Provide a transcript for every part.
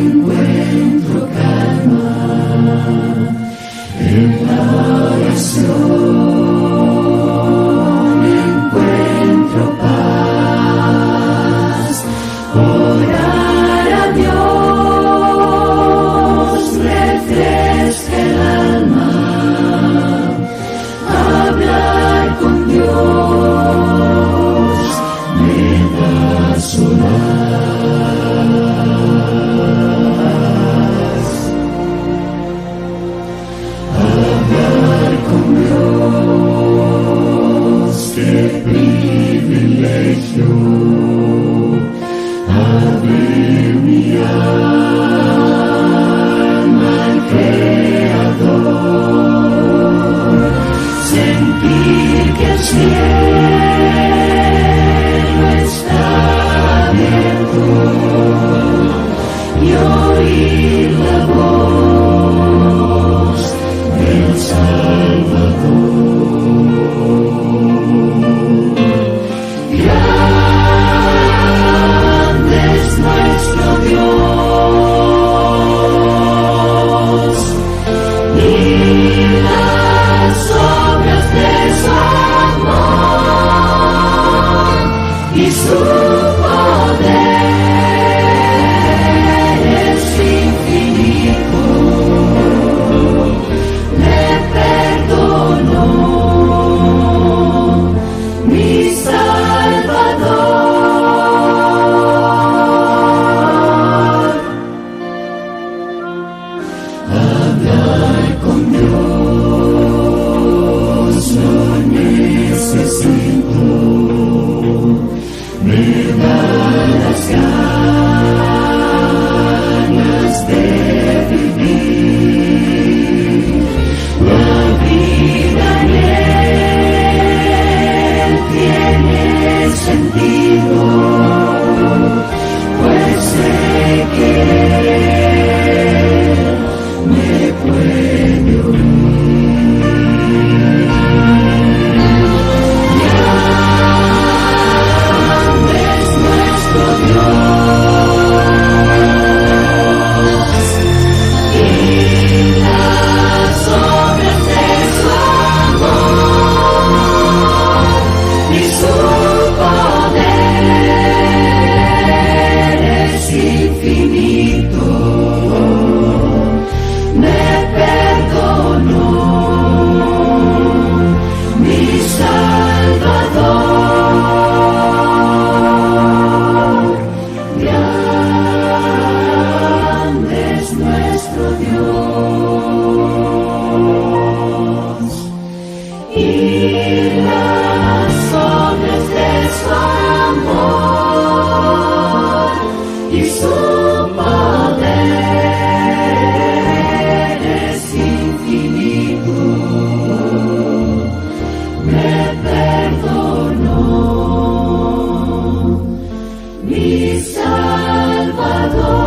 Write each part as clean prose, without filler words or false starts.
encuentro calma, en la oración encuentro paz. Orar a Dios refresca el alma, hablar con Dios me da su paz. Hablar con Dios, qué privilegio. Abrir mi alma al Creador, sentir que el cielo está abierto y oír la voz del Salvador. Grande es nuestro Dios y las obras de su amor y su poder es infinito. Me perdonó mi Salvador. Hablar con Dios no necesito, me da las ganas de vivir la vida en Él tiene sentido, pues sé que Él me puede oír. Grande es nuestro Dios y las obras de su amor y su poder es infinito. Me perdonó mi Salvador. Grande es nuestro Dios y las obras de su amor y su poder es infinito. Me perdonó mi Salvador.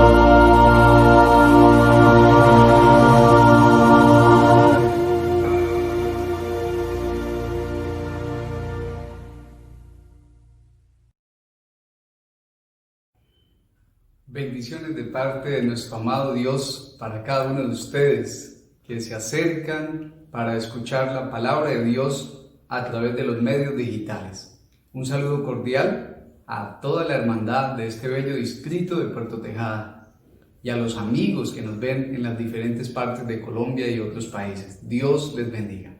Bendiciones de parte de nuestro amado Dios para cada uno de ustedes que se acercan para escuchar la palabra de Dios a través de los medios digitales. Un saludo cordial a toda la hermandad de este bello distrito de Puerto Tejada y a los amigos que nos ven en las diferentes partes de Colombia y otros países. Dios les bendiga.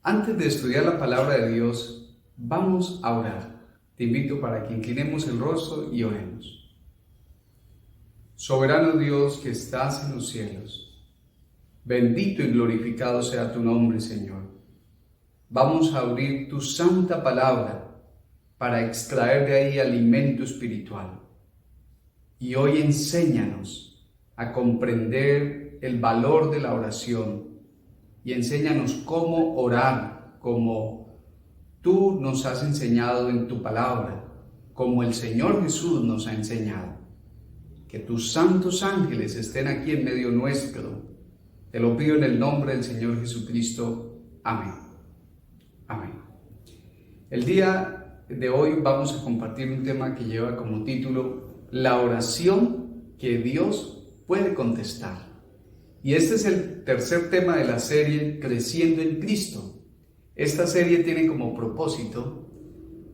Antes de estudiar la palabra de Dios, vamos a orar. Te invito para que inclinemos el rostro y oremos. Soberano Dios que estás en los cielos, bendito y glorificado sea tu nombre, Señor. Vamos a abrir tu santa palabra para extraer de ahí alimento espiritual. Y hoy enséñanos a comprender el valor de la oración y enséñanos cómo orar, como tú nos has enseñado en tu palabra, como el Señor Jesús nos ha enseñado. Que tus santos ángeles estén aquí en medio nuestro. Te lo pido en el nombre del Señor Jesucristo. Amén. Amén. El día de hoy vamos a compartir un tema que lleva como título La oración que Dios puede contestar. Y este es el tercer tema de la serie Creciendo en Cristo. Esta serie tiene como propósito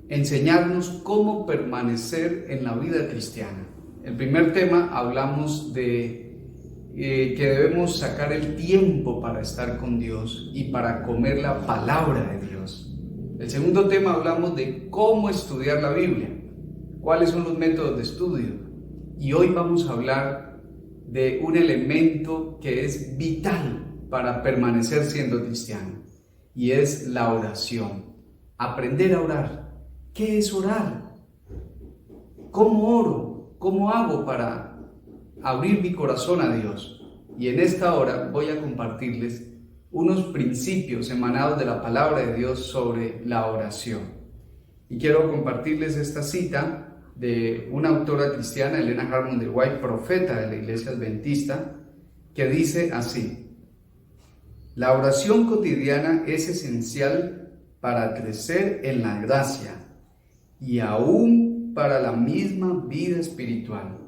enseñarnos cómo permanecer en la vida cristiana. El primer tema hablamos de que debemos sacar el tiempo para estar con Dios y para comer la palabra de Dios. El segundo tema hablamos de cómo estudiar la Biblia, cuáles son los métodos de estudio. Y hoy vamos a hablar de un elemento que es vital para permanecer siendo cristiano, y es la oración. Aprender a orar. ¿Qué es orar? ¿Cómo oro? ¿Cómo hago para abrir mi corazón a Dios? Y en esta hora voy a compartirles unos principios emanados de la palabra de Dios sobre la oración. Y quiero compartirles esta cita de una autora cristiana, Elena Harmon de White, profeta de la Iglesia Adventista, que dice así: la oración cotidiana es esencial para crecer en la gracia y aún para la misma vida espiritual.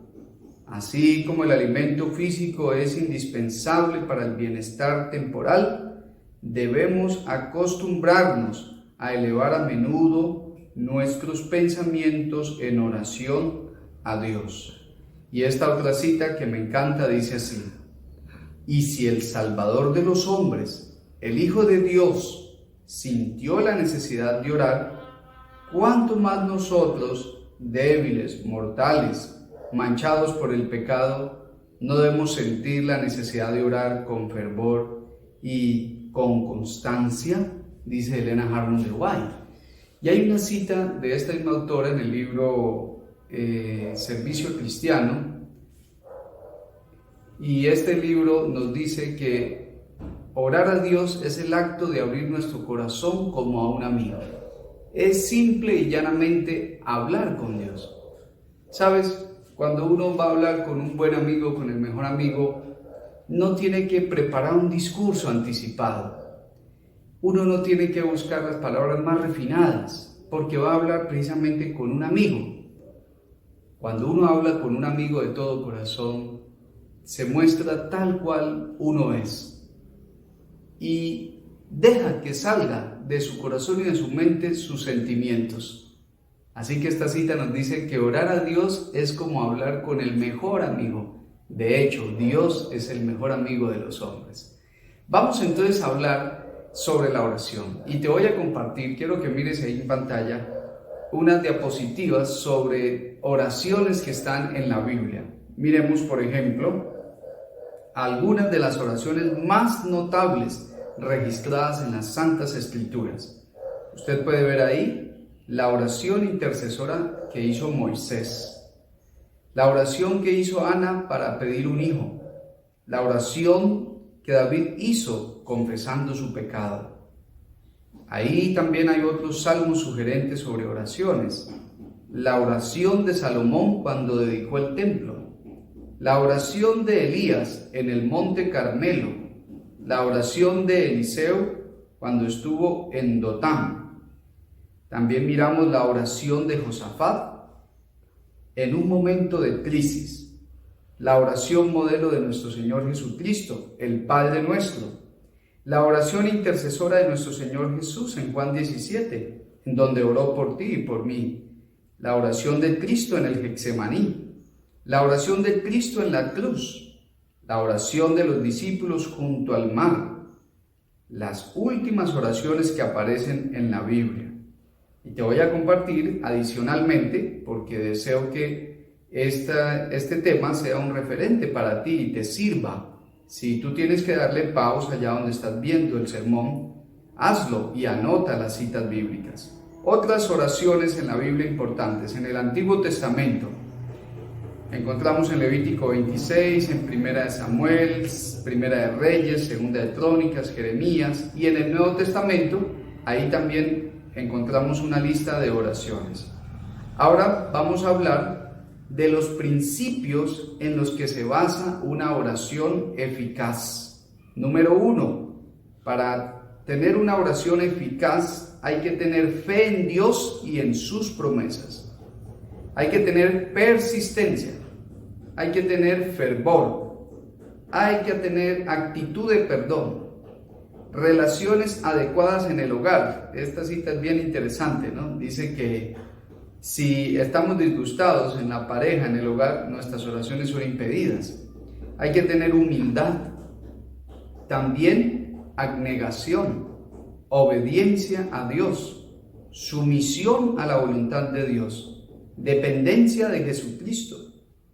Así como el alimento físico es indispensable para el bienestar temporal, debemos acostumbrarnos a elevar a menudo nuestros pensamientos en oración a Dios. Y esta otra cita que me encanta dice así: y si el Salvador de los hombres, el Hijo de Dios, sintió la necesidad de orar, ¿cuánto más nosotros, débiles, mortales, manchados por el pecado, no debemos sentir la necesidad de orar con fervor y con constancia? Dice Elena Harmon de White. Y hay una cita de esta misma autora en el libro Servicio Cristiano, y este libro nos dice que orar a Dios es el acto de abrir nuestro corazón como a un amigo. Es simple y llanamente hablar con Dios. ¿Sabes? Cuando uno va a hablar con un buen amigo, con el mejor amigo, no tiene que preparar un discurso anticipado. Uno no tiene que buscar las palabras más refinadas, porque va a hablar precisamente con un amigo. Cuando uno habla con un amigo de todo corazón, se muestra tal cual uno es y deja que salga de su corazón y de su mente sus sentimientos. Así que esta cita nos dice que orar a Dios es como hablar con el mejor amigo. De hecho, Dios es el mejor amigo de los hombres. Vamos entonces a hablar sobre la oración. Y te voy a compartir, quiero que mires ahí en pantalla, unas diapositivas sobre oraciones que están en la Biblia. Miremos, por ejemplo, algunas de las oraciones más notables registradas en las Santas Escrituras. Usted puede ver ahí la oración intercesora que hizo Moisés, la oración que hizo Ana para pedir un hijo, la oración que David hizo confesando su pecado. Ahí también hay otros salmos sugerentes sobre oraciones, la oración de Salomón cuando dedicó el templo, la oración de Elías en el monte Carmelo, la oración de Eliseo cuando estuvo en Dotán. También miramos la oración de Josafat en un momento de crisis, la oración modelo de nuestro Señor Jesucristo, el Padre nuestro, la oración intercesora de nuestro Señor Jesús en Juan 17, en donde oró por ti y por mí, la oración de Cristo en el Getsemaní, la oración de Cristo en la cruz, la oración de los discípulos junto al mar, las últimas oraciones que aparecen en la Biblia. Y te voy a compartir adicionalmente, porque deseo que este tema sea un referente para ti y te sirva. Si tú tienes que darle pausa allá donde estás viendo el sermón, hazlo y anota las citas bíblicas. Otras oraciones en la Biblia importantes. En el Antiguo Testamento encontramos en Levítico 26, en Primera de Samuel, Primera de Reyes, Segunda de Crónicas, Jeremías, y en el Nuevo Testamento, ahí también encontramos una lista de oraciones. Ahora vamos a hablar de los principios en los que se basa una oración eficaz. Número 1, para tener una oración eficaz hay que tener fe en Dios y en sus promesas. Hay que tener persistencia, hay que tener fervor, hay que tener actitud de perdón, relaciones adecuadas en el hogar. Esta cita es bien interesante, ¿no? Dice que si estamos disgustados en la pareja, en el hogar, nuestras oraciones son impedidas. Hay que tener humildad, también abnegación, obediencia a Dios, sumisión a la voluntad de Dios, dependencia de Jesucristo,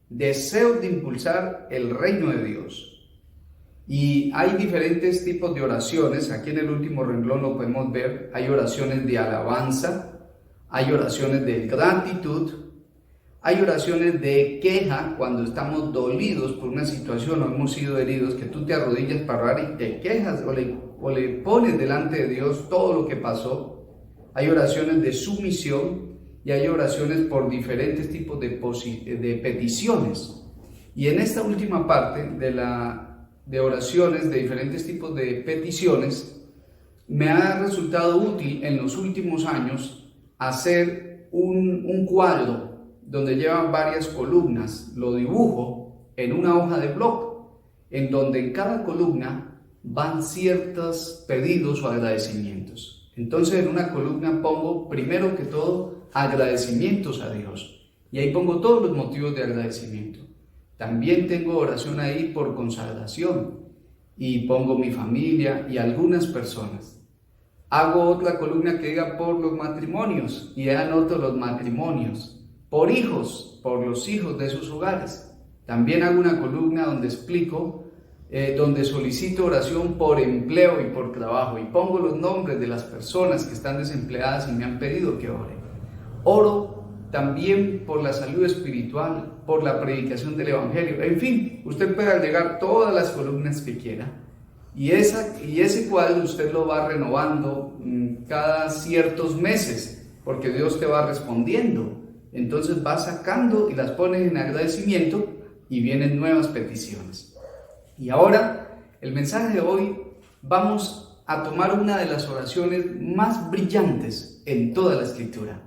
deseo de impulsar el reino de Dios. Y hay diferentes tipos de oraciones. Aquí en el último renglón lo podemos ver. Hay oraciones de alabanza, hay oraciones de gratitud, hay oraciones de queja cuando estamos dolidos por una situación o hemos sido heridos, que tú te arrodillas para orar y te quejas o le pones delante de Dios todo lo que pasó. Hay oraciones de sumisión y hay oraciones por diferentes tipos de peticiones. Y en esta última parte de oraciones de diferentes tipos de peticiones, me ha resultado útil en los últimos años hacer un cuadro donde llevan varias columnas. Lo dibujo en una hoja de blog, en donde en cada columna van ciertos pedidos o agradecimientos. Entonces en una columna pongo primero que todo agradecimientos a Dios, y ahí pongo todos los motivos de agradecimiento. También tengo oración ahí por consagración y pongo mi familia y algunas personas. Hago otra columna que diga por los matrimonios y anoto los matrimonios. Por hijos, por los hijos de sus hogares. También hago una columna donde explico, donde solicito oración por empleo y por trabajo, y pongo los nombres de las personas que están desempleadas y me han pedido que ore. Oro también por la salud espiritual, por la predicación del Evangelio. En fin, usted puede agregar todas las columnas que quiera, y ese cuadro usted lo va renovando cada ciertos meses, porque Dios te va respondiendo. Entonces vas sacando y las pones en agradecimiento y vienen nuevas peticiones. Y ahora, el mensaje de hoy, vamos a tomar una de las oraciones más brillantes en toda la Escritura.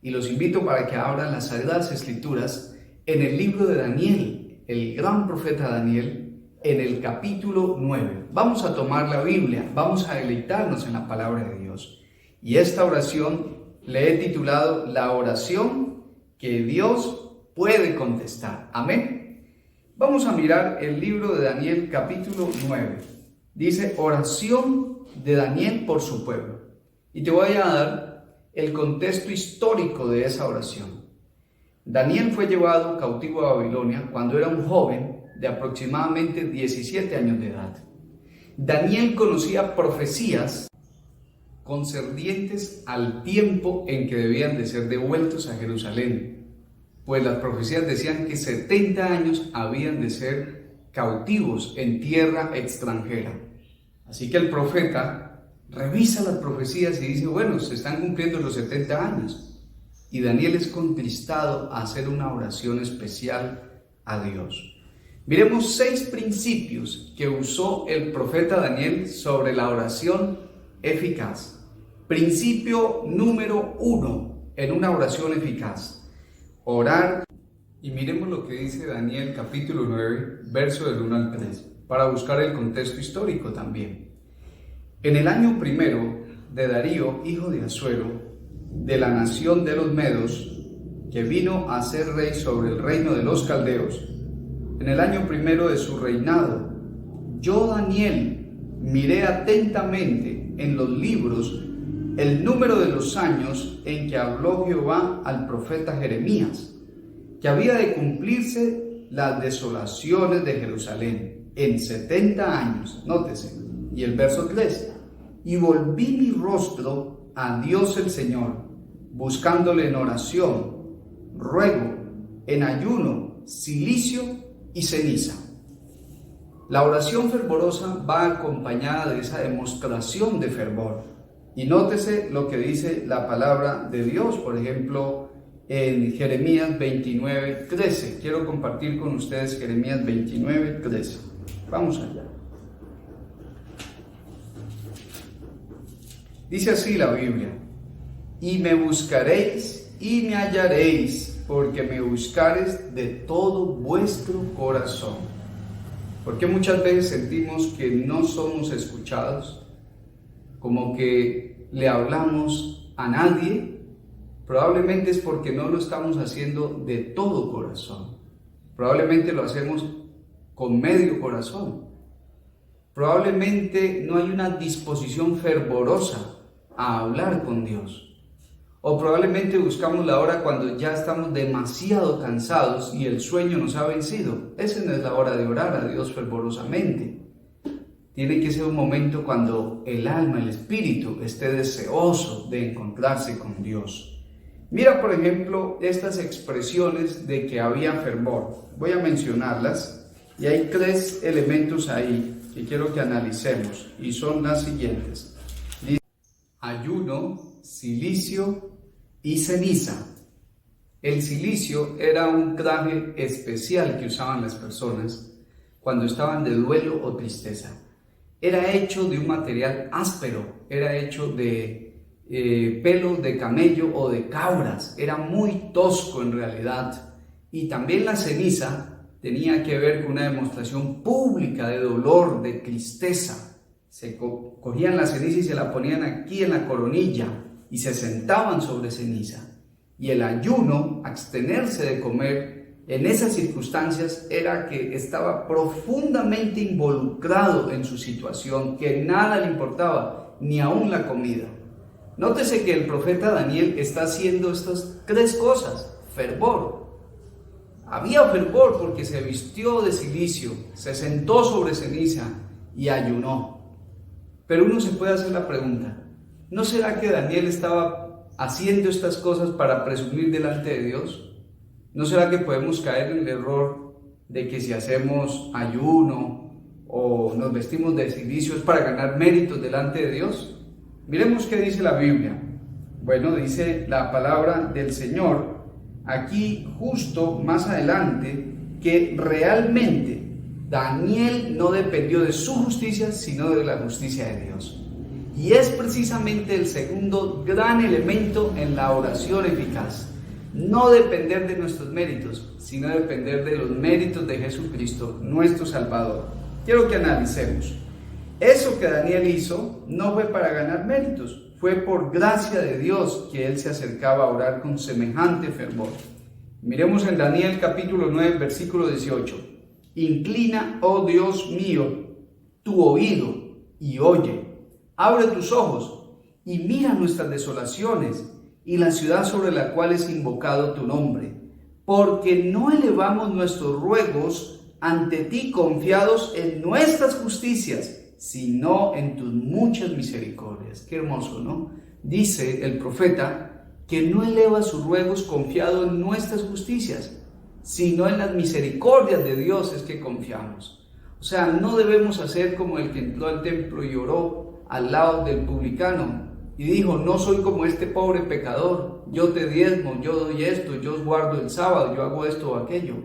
Y los invito para que abran las Sagradas Escrituras en el libro de Daniel, el gran profeta Daniel, en el capítulo 9. Vamos a tomar la Biblia, vamos a deleitarnos en la palabra de Dios. Y esta oración le he titulado La oración que Dios puede contestar. Amén. Vamos a mirar el libro de Daniel, capítulo 9. Dice, oración de Daniel por su pueblo. Y te voy a dar el contexto histórico de esa oración. Daniel fue llevado cautivo a Babilonia cuando era un joven de aproximadamente 17 años de edad. Daniel conocía profecías concernientes al tiempo en que debían de ser devueltos a Jerusalén, pues las profecías decían que 70 años habían de ser cautivos en tierra extranjera. Así que el profeta revisa las profecías y dice, bueno, se están cumpliendo los 70 años. Y Daniel es contristado a hacer una oración especial a Dios. Miremos 6 principios que usó el profeta Daniel sobre la oración eficaz. Principio número 1 en una oración eficaz: orar. Y miremos lo que dice Daniel capítulo 9, verso del 1 al 3, para buscar el contexto histórico también. En el año primero de Darío, hijo de Asuero, de la nación de los Medos, que vino a ser rey sobre el reino de los caldeos, en el año primero de su reinado, yo, Daniel, miré atentamente en los libros el número de los años en que habló Jehová al profeta Jeremías, que había de cumplirse las desolaciones de Jerusalén en 70 años, nótese, y el verso 3, y volví mi rostro a Dios el Señor, buscándole en oración, ruego, en ayuno, cilicio y ceniza. La oración fervorosa va acompañada de esa demostración de fervor. Y nótese lo que dice la palabra de Dios, por ejemplo, en Jeremías 29, 13. Quiero compartir con ustedes Jeremías 29, 13. Vamos allá. Dice así la Biblia: y me buscaréis y me hallaréis, porque me buscaréis de todo vuestro corazón. Porque muchas veces sentimos que no somos escuchados, como que le hablamos a nadie. Probablemente es porque no lo estamos haciendo de todo corazón. Probablemente lo hacemos con medio corazón. Probablemente no hay una disposición fervorosa a hablar con Dios. O probablemente buscamos la hora cuando ya estamos demasiado cansados y el sueño nos ha vencido. Esa no es la hora de orar a Dios fervorosamente. Tiene que ser un momento cuando el alma, el espíritu, esté deseoso de encontrarse con Dios. Mira, por ejemplo, estas expresiones de que había fervor. Voy a mencionarlas y hay 3 elementos ahí que quiero que analicemos y son las siguientes. Ayuno, cilicio y ceniza. El cilicio era un traje especial que usaban las personas cuando estaban de duelo o tristeza. Era hecho de un material áspero, era hecho de pelo de camello o de cabras, era muy tosco en realidad. Y también la ceniza tenía que ver con una demostración pública de dolor, de tristeza. Se cogían la ceniza y se la ponían aquí en la coronilla y se sentaban sobre ceniza. Y el ayuno, abstenerse de comer en esas circunstancias, era que estaba profundamente involucrado en su situación, que nada le importaba, ni aún la comida. Nótese que el profeta Daniel está haciendo estas 3 cosas. Fervor. Había fervor porque se vistió de cilicio, se sentó sobre ceniza y ayunó. Pero uno se puede hacer la pregunta, ¿no será que Daniel estaba haciendo estas cosas para presumir delante de Dios? ¿No será que podemos caer en el error de que si hacemos ayuno o nos vestimos de cilicio es para ganar méritos delante de Dios? Miremos qué dice la Biblia. Bueno, dice la palabra del Señor aquí justo más adelante que realmente Daniel no dependió de su justicia, sino de la justicia de Dios. Y es precisamente el segundo gran elemento en la oración eficaz. No depender de nuestros méritos, sino depender de los méritos de Jesucristo, nuestro Salvador. Quiero que analicemos. Eso que Daniel hizo no fue para ganar méritos, fue por gracia de Dios que él se acercaba a orar con semejante fervor. Miremos en Daniel capítulo 9, versículo 18. Inclina, oh Dios mío, tu oído y oye. Abre tus ojos y mira nuestras desolaciones y la ciudad sobre la cual es invocado tu nombre, porque no elevamos nuestros ruegos ante ti confiados en nuestras justicias, sino en tus muchas misericordias. Qué hermoso, ¿no? Dice el profeta que no eleva sus ruegos confiado en nuestras justicias, sino en las misericordias de Dios es que confiamos. O sea, no debemos hacer como el que entró al templo y oró al lado del publicano y dijo, no soy como este pobre pecador, yo te diezmo, yo doy esto, yo guardo el sábado, yo hago esto o aquello,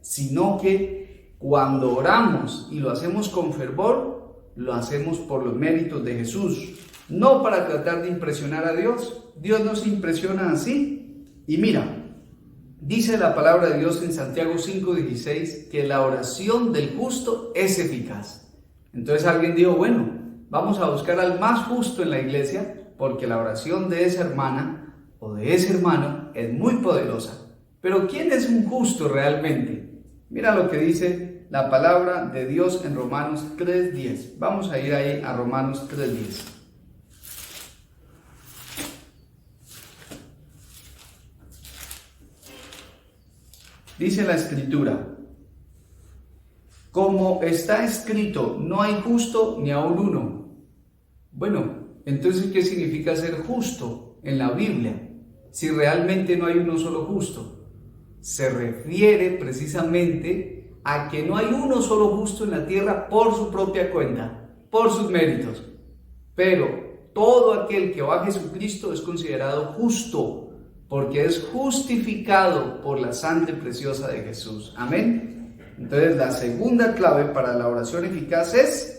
sino que cuando oramos y lo hacemos con fervor, lo hacemos por los méritos de Jesús, no para tratar de impresionar a Dios. Dios no se impresiona así. Y mira, dice la palabra de Dios en Santiago 5:16 que la oración del justo es eficaz. Entonces alguien dijo, bueno, vamos a buscar al más justo en la iglesia, porque la oración de esa hermana o de ese hermano es muy poderosa. Pero ¿quién es un justo realmente? Mira lo que dice la palabra de Dios en Romanos 3:10. Vamos a ir ahí a Romanos 3:10. Dice la Escritura, como está escrito, no hay justo ni aun uno. Bueno, entonces, ¿qué significa ser justo en la Biblia? Si realmente no hay uno solo justo. Se refiere precisamente a que no hay uno solo justo en la tierra por su propia cuenta, por sus méritos. Pero todo aquel que va a Jesucristo es considerado justo, porque es justificado por la sangre preciosa de Jesús. Amén. Entonces, la segunda clave para la oración eficaz es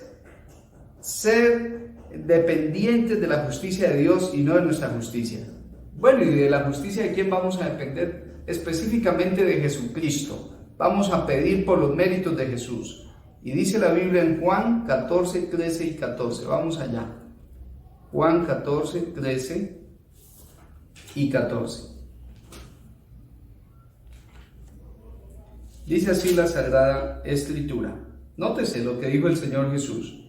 ser dependientes de la justicia de Dios y no de nuestra justicia. Bueno, ¿y de la justicia de quién vamos a depender? Específicamente de Jesucristo. Vamos a pedir por los méritos de Jesús. Y dice la Biblia en Juan 14, 13 y 14. Vamos allá. Juan 14, 13 y 14. Dice así la Sagrada Escritura. Nótese lo que dijo el Señor Jesús.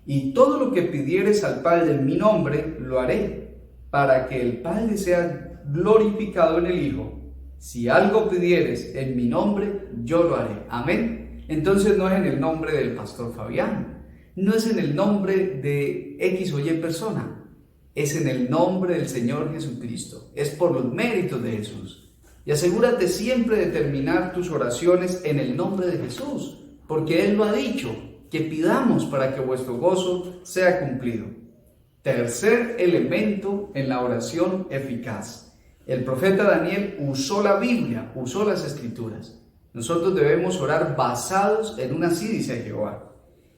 Y todo lo que pidieres al Padre en mi nombre, lo haré, para que el Padre sea glorificado en el Hijo. Si algo pidieres en mi nombre, yo lo haré. Amén. Entonces no es en el nombre del pastor Fabián, no es en el nombre de X o Y persona, es en el nombre del Señor Jesucristo, es por los méritos de Jesús. Y asegúrate siempre de terminar tus oraciones en el nombre de Jesús, porque Él lo ha dicho, que pidamos para que vuestro gozo sea cumplido. Tercer elemento en la oración eficaz. El profeta Daniel usó la Biblia, usó las Escrituras. Nosotros debemos orar basados en una así dice Jehová.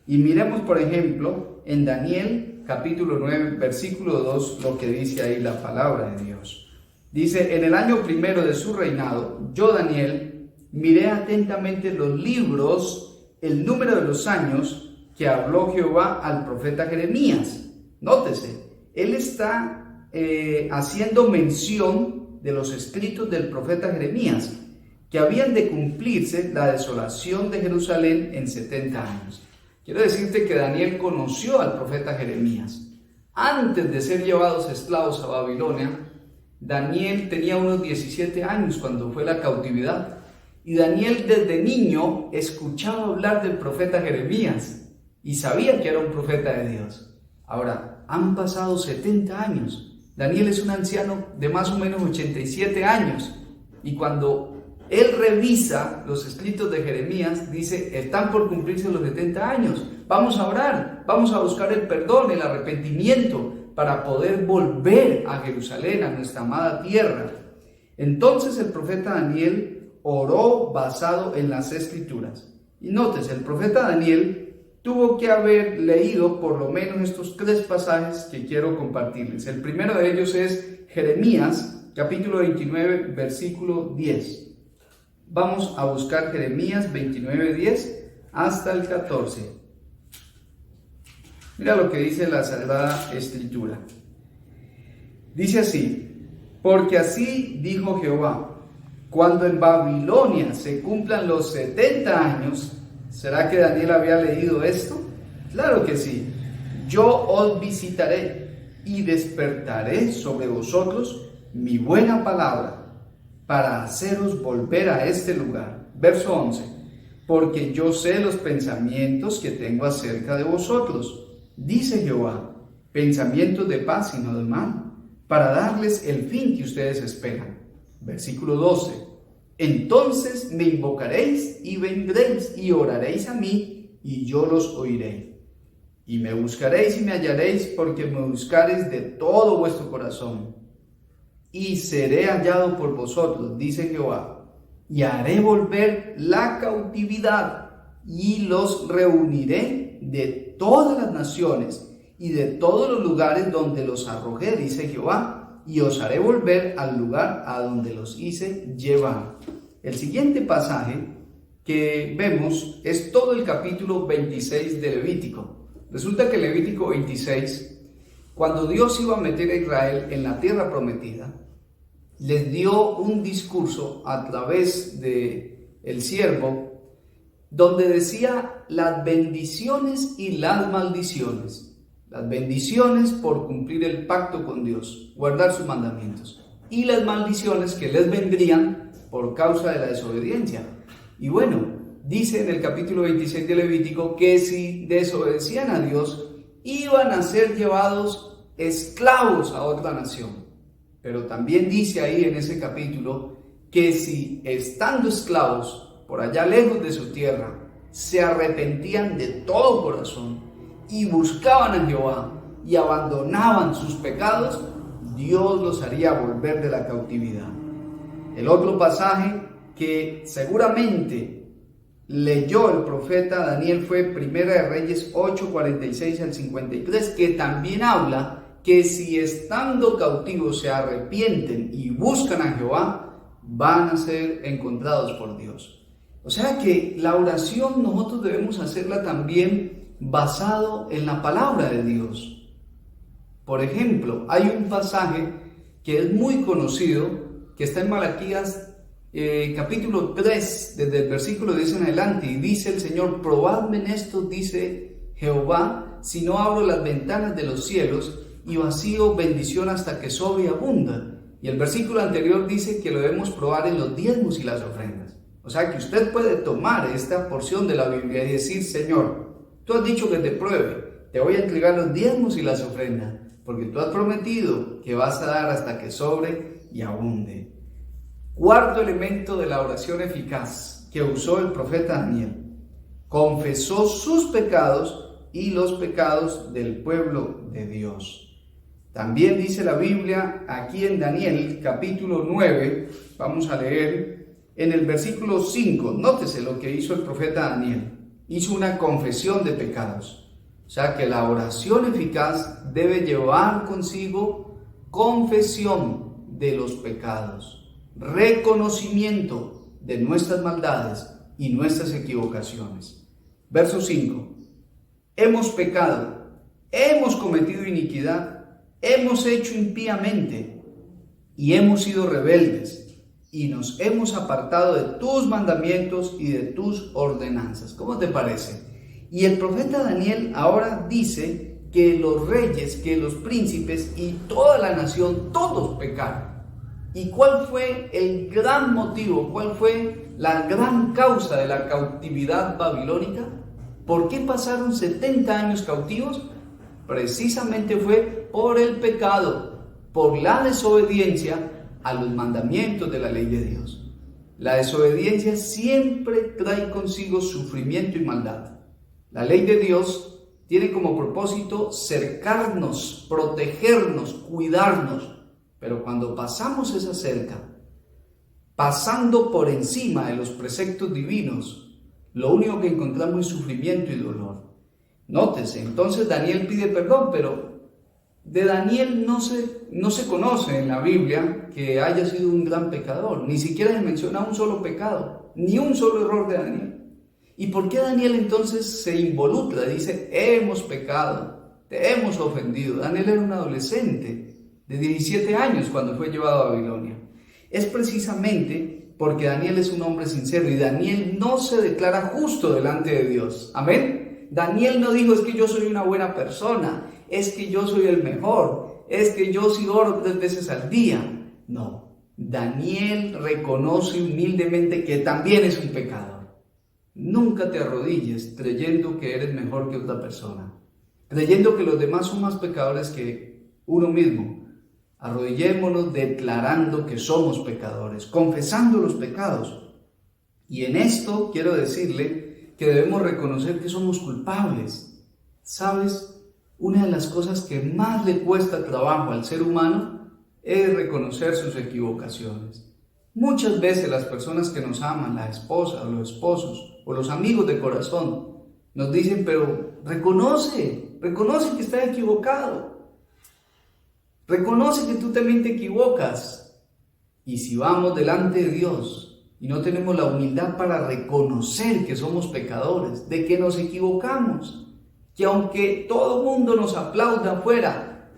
Y miremos, por ejemplo, en Daniel capítulo 9, versículo 2, lo que dice ahí la palabra de Dios. Dice, en el año primero de su reinado, yo, Daniel, miré atentamente los libros, el número de los años que habló Jehová al profeta Jeremías. Nótese, él está haciendo mención de los escritos del profeta Jeremías, que habían de cumplirse la desolación de Jerusalén en 70 años. Quiero decirte que Daniel conoció al profeta Jeremías. Antes de ser llevados esclavos a Babilonia, Daniel tenía unos 17 años cuando fue la cautividad. Y Daniel desde niño escuchaba hablar del profeta Jeremías y sabía que era un profeta de Dios. Ahora, han pasado 70 años. Daniel es un anciano de más o menos 87 años. Y cuando él revisa los escritos de Jeremías, dice, están por cumplirse los 70 años. Vamos a orar, vamos a buscar el perdón, el arrepentimiento, para poder volver a Jerusalén, a nuestra amada tierra. Entonces el profeta Daniel oró basado en las Escrituras. Y nótese, el profeta Daniel tuvo que haber leído por lo menos estos 3 pasajes que quiero compartirles. El primero de ellos es Jeremías, capítulo 29, versículo 10. Vamos a buscar Jeremías 29, 10 hasta el 14. Mira lo que dice la Sagrada Escritura. Dice así, porque así dijo Jehová, cuando en Babilonia se cumplan los 70 años, ¿será que Daniel había leído esto? Claro que sí. Yo os visitaré y despertaré sobre vosotros mi buena palabra para haceros volver a este lugar. Verso 11. Porque yo sé los pensamientos que tengo acerca de vosotros, dice Jehová, pensamientos de paz y no de mal, para darles el fin que ustedes esperan. Versículo 12. Entonces me invocaréis y vendréis y oraréis a mí y yo los oiré. Y me buscaréis y me hallaréis porque me buscaréis de todo vuestro corazón. Y seré hallado por vosotros, dice Jehová, y haré volver la cautividad y los reuniré de todas las naciones y de todos los lugares donde los arrojé, dice Jehová, y os haré volver al lugar a donde los hice llevar. El siguiente pasaje que vemos es todo el capítulo 26 de Levítico. Resulta que Levítico 26, cuando Dios iba a meter a Israel en la tierra prometida, les dio un discurso a través de el siervo, donde decía las bendiciones y las maldiciones. Las bendiciones por cumplir el pacto con Dios, guardar sus mandamientos, y las maldiciones que les vendrían por causa de la desobediencia. Y bueno, dice en el capítulo 26 de Levítico que si desobedecían a Dios, iban a ser llevados esclavos a otra nación. Pero también dice ahí en ese capítulo que si estando esclavos por allá lejos de su tierra, se arrepentían de todo corazón y buscaban a Jehová y abandonaban sus pecados, Dios los haría volver de la cautividad. El otro pasaje que seguramente leyó el profeta Daniel fue Primera de Reyes 8, 46 al 53, que también habla que si estando cautivos se arrepienten y buscan a Jehová, van a ser encontrados por Dios. O sea que la oración nosotros debemos hacerla también basado en la palabra de Dios. Por ejemplo, hay un pasaje que es muy conocido, que está en Malaquías capítulo 3, desde el versículo 10 en adelante, y dice el Señor: probadme en esto, dice Jehová, si no abro las ventanas de los cielos y vacío bendición hasta que sobreabunda. Y el versículo anterior dice que lo debemos probar en los diezmos y las ofrendas. O sea que usted puede tomar esta porción de la Biblia y decir: Señor, tú has dicho que te pruebe, te voy a entregar los diezmos y las ofrendas, porque tú has prometido que vas a dar hasta que sobre y abunde. Cuarto elemento de la oración eficaz que usó el profeta Daniel: confesó sus pecados y los pecados del pueblo de Dios. También dice la Biblia aquí en Daniel capítulo 9, vamos a leer en el versículo 5, nótese lo que hizo el profeta Daniel: hizo una confesión de pecados. O sea que la oración eficaz debe llevar consigo confesión de los pecados, reconocimiento de nuestras maldades y nuestras equivocaciones. Verso 5: hemos pecado, hemos cometido iniquidad, hemos hecho impíamente y hemos sido rebeldes y nos hemos apartado de tus mandamientos y de tus ordenanzas. ¿Cómo te parece? Y el profeta Daniel ahora dice que los reyes, que los príncipes y toda la nación, todos pecaron. ¿Y cuál fue el gran motivo? ¿Cuál fue la gran causa de la cautividad babilónica? ¿Por qué pasaron 70 años cautivos? Precisamente fue por el pecado, por la desobediencia a los mandamientos de la ley de Dios. La desobediencia siempre trae consigo sufrimiento y maldad. La ley de Dios tiene como propósito cercarnos, protegernos, cuidarnos, pero cuando pasamos esa cerca, pasando por encima de los preceptos divinos, lo único que encontramos es sufrimiento y dolor. Nótese, entonces Daniel pide perdón, pero de Daniel no se conoce en la Biblia que haya sido un gran pecador. Ni siquiera se menciona un solo pecado, ni un solo error de Daniel. ¿Y por qué Daniel entonces se involucra? Dice: hemos pecado, te hemos ofendido. Daniel era un adolescente de 17 años cuando fue llevado a Babilonia. Es precisamente porque Daniel es un hombre sincero y Daniel no se declara justo delante de Dios. Amén. Daniel no dijo: es que yo soy una buena persona, es que yo soy el mejor, es que yo sí oro 3 veces al día. No, Daniel reconoce humildemente que también es un pecador. Nunca te arrodilles creyendo que eres mejor que otra persona, creyendo que los demás son más pecadores que uno mismo. Arrodillémonos declarando que somos pecadores, confesando los pecados. Y en esto quiero decirle que debemos reconocer que somos culpables. ¿Sabes? Una de las cosas que más le cuesta trabajo al ser humano es reconocer sus equivocaciones. Muchas veces las personas que nos aman, la esposa, los esposos o los amigos de corazón, nos dicen: pero reconoce que estás equivocado. Reconoce que tú también te equivocas. Y si vamos delante de Dios y no tenemos la humildad para reconocer que somos pecadores, de que nos equivocamos, que aunque todo el mundo nos aplauda afuera,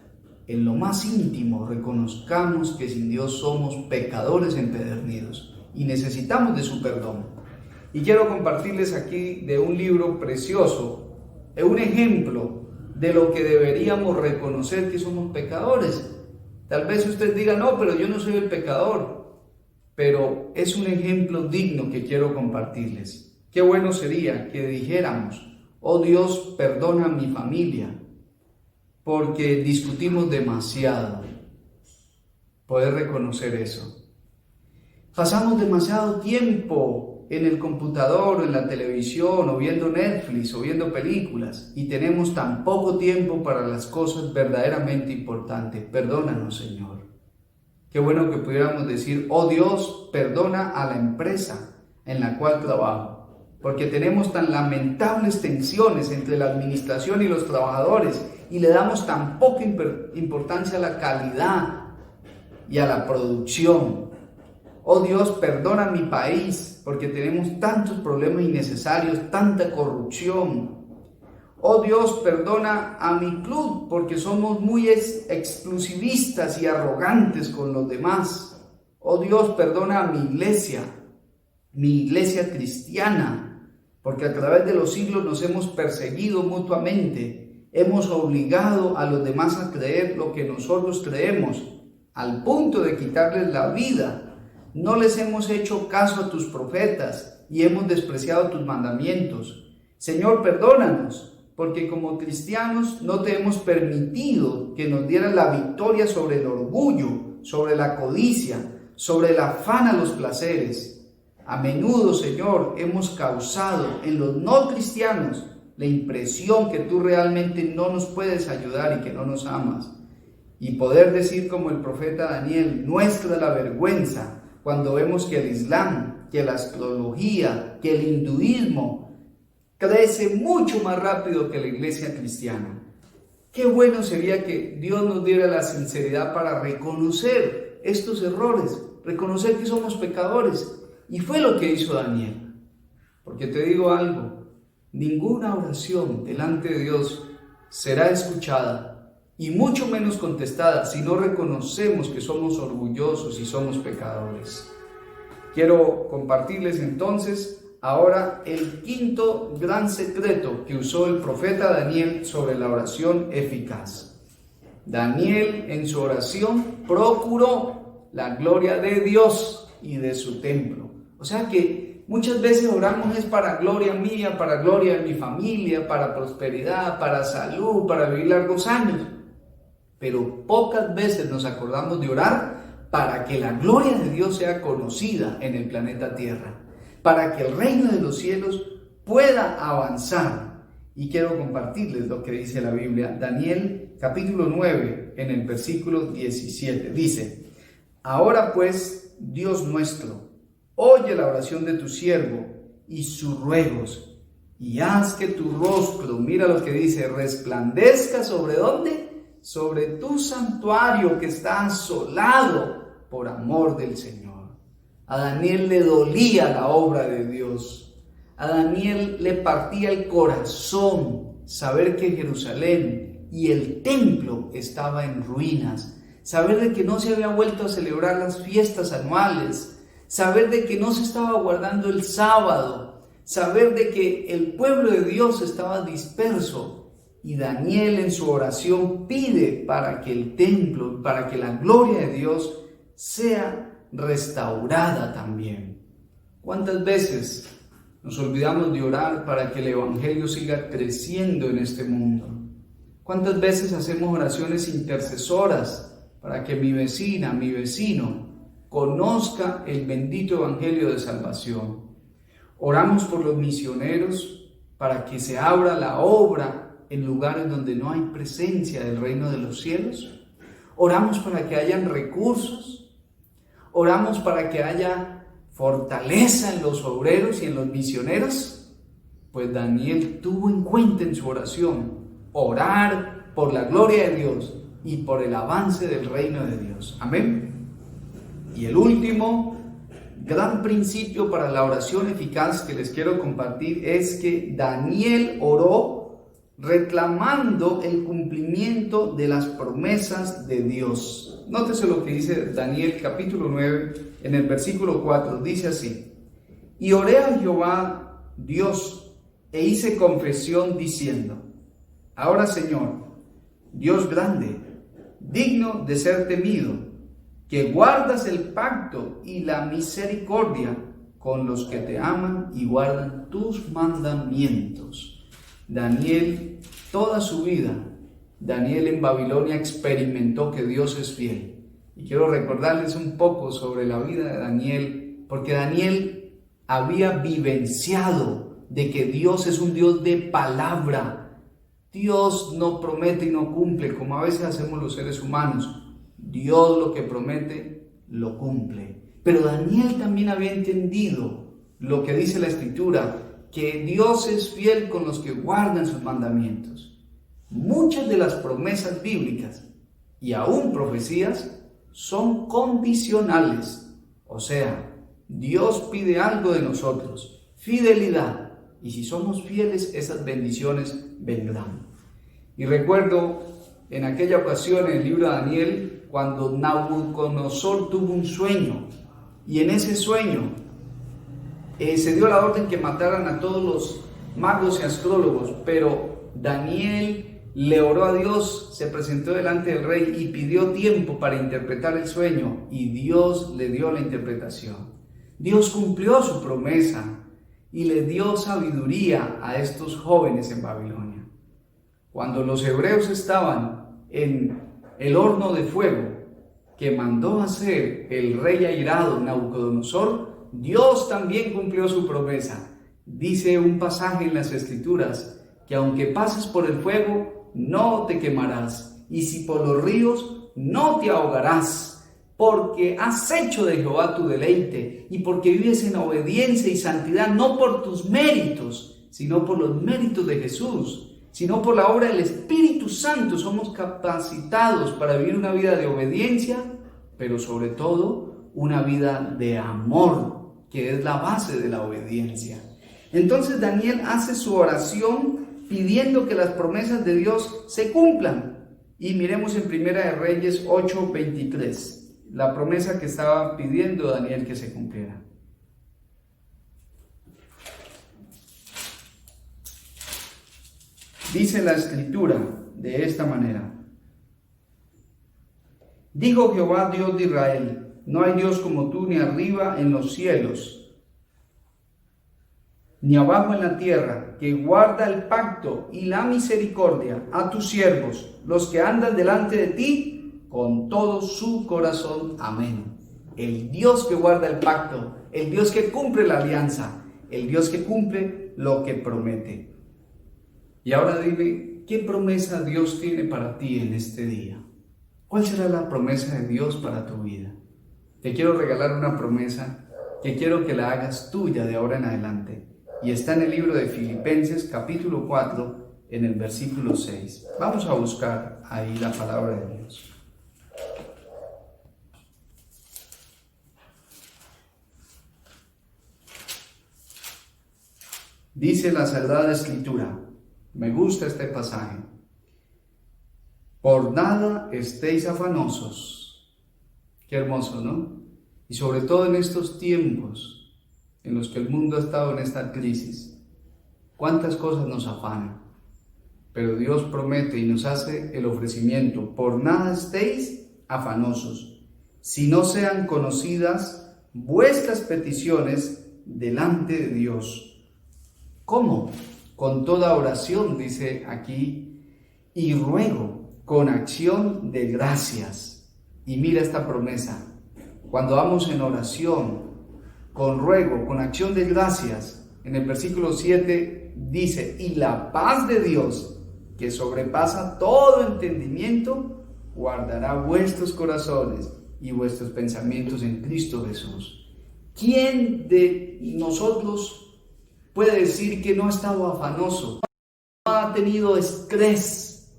en lo más íntimo reconozcamos que sin Dios somos pecadores empedernidos y necesitamos de su perdón. Y quiero compartirles aquí de un libro precioso, un ejemplo de lo que deberíamos reconocer que somos pecadores. Tal vez usted diga: no, pero yo no soy el pecador. Pero es un ejemplo digno que quiero compartirles. Qué bueno sería que dijéramos: oh Dios, perdona a mi familia, porque discutimos demasiado. Poder reconocer eso. Pasamos demasiado tiempo en el computador, en la televisión, o viendo Netflix, o viendo películas, y tenemos tan poco tiempo para las cosas verdaderamente importantes. Perdónanos, Señor. Qué bueno que pudiéramos decir: oh Dios, perdona a la empresa en la cual trabajo, porque tenemos tan lamentables tensiones entre la administración y los trabajadores y le damos tan poca importancia a la calidad y a la producción. Oh Dios, perdona mi país porque tenemos tantos problemas innecesarios, tanta corrupción. Oh Dios, perdona a mi club porque somos muy exclusivistas y arrogantes con los demás. Oh Dios, perdona a mi iglesia cristiana, porque a través de los siglos nos hemos perseguido mutuamente, hemos obligado a los demás a creer lo que nosotros creemos, al punto de quitarles la vida. No les hemos hecho caso a tus profetas y hemos despreciado tus mandamientos. Señor, perdónanos, porque como cristianos no te hemos permitido que nos dieras la victoria sobre el orgullo, sobre la codicia, sobre el afán a los placeres. A menudo, Señor, hemos causado en los no cristianos la impresión que tú realmente no nos puedes ayudar y que no nos amas. Y poder decir como el profeta Daniel, nuestra la vergüenza cuando vemos que el Islam, que la astrología, que el hinduismo crece mucho más rápido que la iglesia cristiana. Qué bueno sería que Dios nos diera la sinceridad para reconocer estos errores, reconocer que somos pecadores. Y fue lo que hizo Daniel. Porque te digo algo, ninguna oración delante de Dios será escuchada y mucho menos contestada si no reconocemos que somos orgullosos y somos pecadores. Quiero compartirles entonces ahora el quinto gran secreto que usó el profeta Daniel sobre la oración eficaz. Daniel en su oración procuró la gloria de Dios y de su templo. O sea que muchas veces oramos es para gloria mía, para gloria de mi familia, para prosperidad, para salud, para vivir largos años. Pero pocas veces nos acordamos de orar para que la gloria de Dios sea conocida en el planeta Tierra, para que el reino de los cielos pueda avanzar. Y quiero compartirles lo que dice la Biblia. Daniel capítulo 9 en el versículo 17 dice: ahora pues, Dios nuestro, oye la oración de tu siervo y sus ruegos, y haz que tu rostro, mira lo que dice, resplandezca sobre ¿dónde? Sobre tu santuario que está asolado por amor del Señor. A Daniel le dolía la obra de Dios. A Daniel le partía el corazón saber que Jerusalén y el templo estaba en ruinas, saber de que no se había vuelto a celebrar las fiestas anuales, saber de que no se estaba guardando el sábado, saber de que el pueblo de Dios estaba disperso. Y Daniel en su oración pide para que el templo, para que la gloria de Dios sea restaurada también. ¿Cuántas veces nos olvidamos de orar para que el evangelio siga creciendo en este mundo? ¿Cuántas veces hacemos oraciones intercesoras para que mi vecina, mi vecino conozca el bendito evangelio de salvación? Oramos por los misioneros para que se abra la obra en lugares donde no hay presencia del reino de los cielos. Oramos para que hayan recursos. Oramos para que haya fortaleza en los obreros y en los misioneros. Pues Daniel tuvo en cuenta en su oración orar por la gloria de Dios y por el avance del reino de Dios. Amén. Y el último gran principio para la oración eficaz que les quiero compartir es que Daniel oró reclamando el cumplimiento de las promesas de Dios. Nótese lo que dice Daniel capítulo 9 en el versículo 4, dice así: y oré a Jehová Dios e hice confesión diciendo: ahora Señor, Dios grande, digno de ser temido, que guardas el pacto y la misericordia con los que te aman y guardan tus mandamientos. Daniel, toda su vida, Daniel en Babilonia experimentó que Dios es fiel. Y quiero recordarles un poco sobre la vida de Daniel, porque Daniel había vivenciado de que Dios es un Dios de palabra. Dios no promete y no cumple como a veces hacemos los seres humanos. Dios lo que promete, lo cumple. Pero Daniel también había entendido lo que dice la Escritura, que Dios es fiel con los que guardan sus mandamientos. Muchas de las promesas bíblicas y aún profecías son condicionales, o sea, Dios pide algo de nosotros, fidelidad, y si somos fieles, esas bendiciones vendrán. Y recuerdo en aquella ocasión en el libro de Daniel, cuando Nabucodonosor tuvo un sueño, y en ese sueño se dio la orden que mataran a todos los magos y astrólogos, pero Daniel le oró a Dios, se presentó delante del rey y pidió tiempo para interpretar el sueño, y Dios le dio la interpretación. Dios cumplió su promesa y le dio sabiduría a estos jóvenes en Babilonia. Cuando los hebreos estaban en el horno de fuego que mandó hacer el rey airado Nabucodonosor, Dios también cumplió su promesa. Dice un pasaje en las Escrituras que aunque pases por el fuego, no te quemarás, y si por los ríos, no te ahogarás, porque has hecho de Jehová tu deleite, y porque vives en obediencia y santidad, no por tus méritos, sino por los méritos de Jesús, sino por la obra del Espíritu Santo. Somos capacitados para vivir una vida de obediencia, pero sobre todo una vida de amor, que es la base de la obediencia. Entonces Daniel hace su oración pidiendo que las promesas de Dios se cumplan. Y miremos en Primera de Reyes 8:23, la promesa que estaba pidiendo Daniel que se cumpliera. Dice la Escritura de esta manera: dijo Jehová, Dios de Israel, no hay Dios como tú, ni arriba en los cielos, ni abajo en la tierra, que guarda el pacto y la misericordia a tus siervos, los que andan delante de ti con todo su corazón. Amén. El Dios que guarda el pacto, el Dios que cumple la alianza, el Dios que cumple lo que promete. Y ahora dime, ¿qué promesa Dios tiene para ti en este día? ¿Cuál será la promesa de Dios para tu vida? Te quiero regalar una promesa que quiero que la hagas tuya de ahora en adelante. Y está en el libro de Filipenses capítulo 4, en el versículo 6. Vamos a buscar ahí la palabra de Dios. Dice la Sagrada Escritura, me gusta este pasaje: por nada estéis afanosos. Qué hermoso, ¿no? Y sobre todo en estos tiempos en los que el mundo ha estado en esta crisis, cuántas cosas nos afanan, pero Dios promete y nos hace el ofrecimiento: por nada estéis afanosos, si no sean conocidas vuestras peticiones delante de Dios. ¿Cómo? Con toda oración, dice aquí, y ruego, con acción de gracias. Y mira esta promesa: cuando vamos en oración, con ruego, con acción de gracias, en el versículo 7 dice, y la paz de Dios, que sobrepasa todo entendimiento, guardará vuestros corazones y vuestros pensamientos en Cristo Jesús. ¿Quién de nosotros puede decir que no ha estado afanoso, no ha tenido estrés,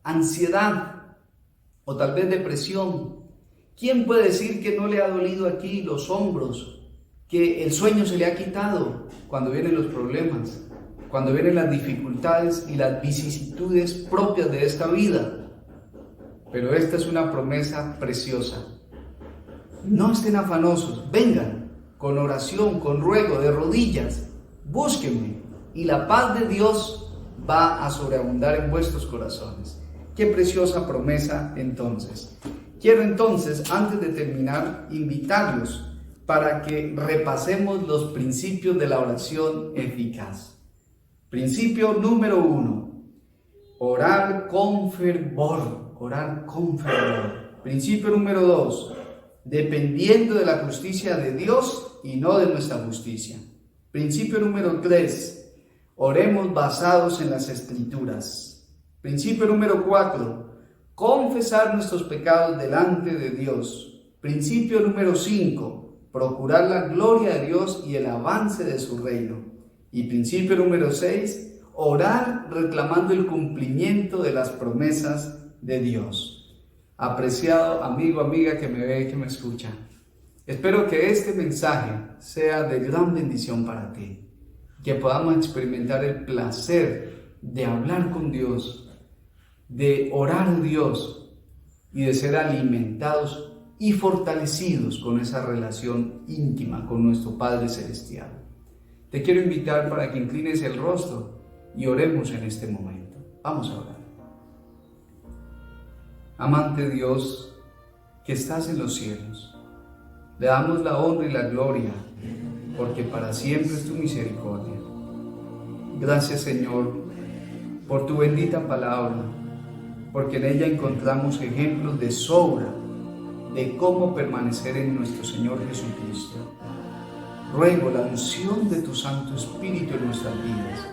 ansiedad o tal vez depresión? ¿Quién puede decir que no le ha dolido aquí los hombros, que el sueño se le ha quitado cuando vienen los problemas, cuando vienen las dificultades y las vicisitudes propias de esta vida? Pero esta es una promesa preciosa. No estén afanosos, vengan con oración, con ruego, de rodillas, búsquenme, y la paz de Dios va a sobreabundar en vuestros corazones. Qué preciosa promesa entonces. Quiero entonces, antes de terminar, invitarlos para que repasemos los principios de la oración eficaz. Principio número 1, orar con fervor, orar con fervor. Principio número 2, dependiendo de la justicia de Dios y no de nuestra justicia. Principio número 3, oremos basados en las Escrituras. Principio número 4, confesar nuestros pecados delante de Dios. Principio número 5, procurar la gloria de Dios y el avance de su reino. Y principio número 6, orar reclamando el cumplimiento de las promesas de Dios. Apreciado amigo, amiga que me ve y que me escucha, espero que este mensaje sea de gran bendición para ti, que podamos experimentar el placer de hablar con Dios, de orar a Dios y de ser alimentados y fortalecidos con esa relación íntima con nuestro Padre Celestial. Te quiero invitar para que inclines el rostro y oremos en este momento. Vamos a orar. Amante Dios, que estás en los cielos, le damos la honra y la gloria, porque para siempre es tu misericordia. Gracias, Señor, por tu bendita palabra, porque en ella encontramos ejemplos de sobra de cómo permanecer en nuestro Señor Jesucristo. Ruego la unción de tu Santo Espíritu en nuestras vidas,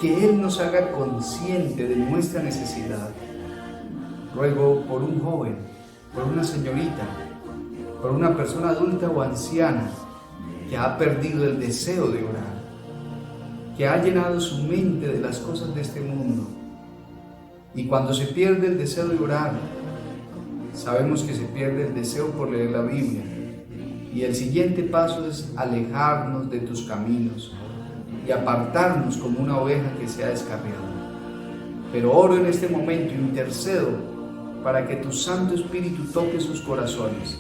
que Él nos haga consciente de nuestra necesidad. Ruego por un joven, por una señorita, por una persona adulta o anciana que ha perdido el deseo de orar, que ha llenado su mente de las cosas de este mundo. Y cuando se pierde el deseo de orar, sabemos que se pierde el deseo por leer la Biblia. Y el siguiente paso es alejarnos de tus caminos y apartarnos como una oveja que se ha descarriado. Pero oro en este momento, intercedo para que tu Santo Espíritu toque sus corazones,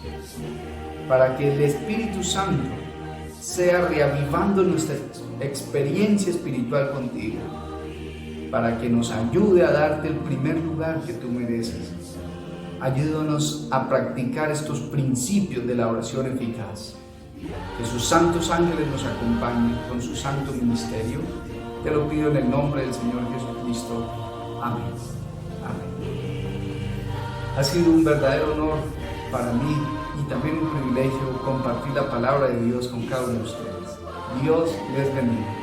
para que el Espíritu Santo sea reavivando nuestra experiencia espiritual contigo, para que nos ayude a darte el primer lugar que tú mereces. Ayúdanos a practicar estos principios de la oración eficaz. Que sus santos ángeles nos acompañen con su santo ministerio. Te lo pido en el nombre del Señor Jesucristo. Amén. Amén. Ha sido un verdadero honor para mí y también un privilegio compartir la palabra de Dios con cada uno de ustedes. Dios les bendiga.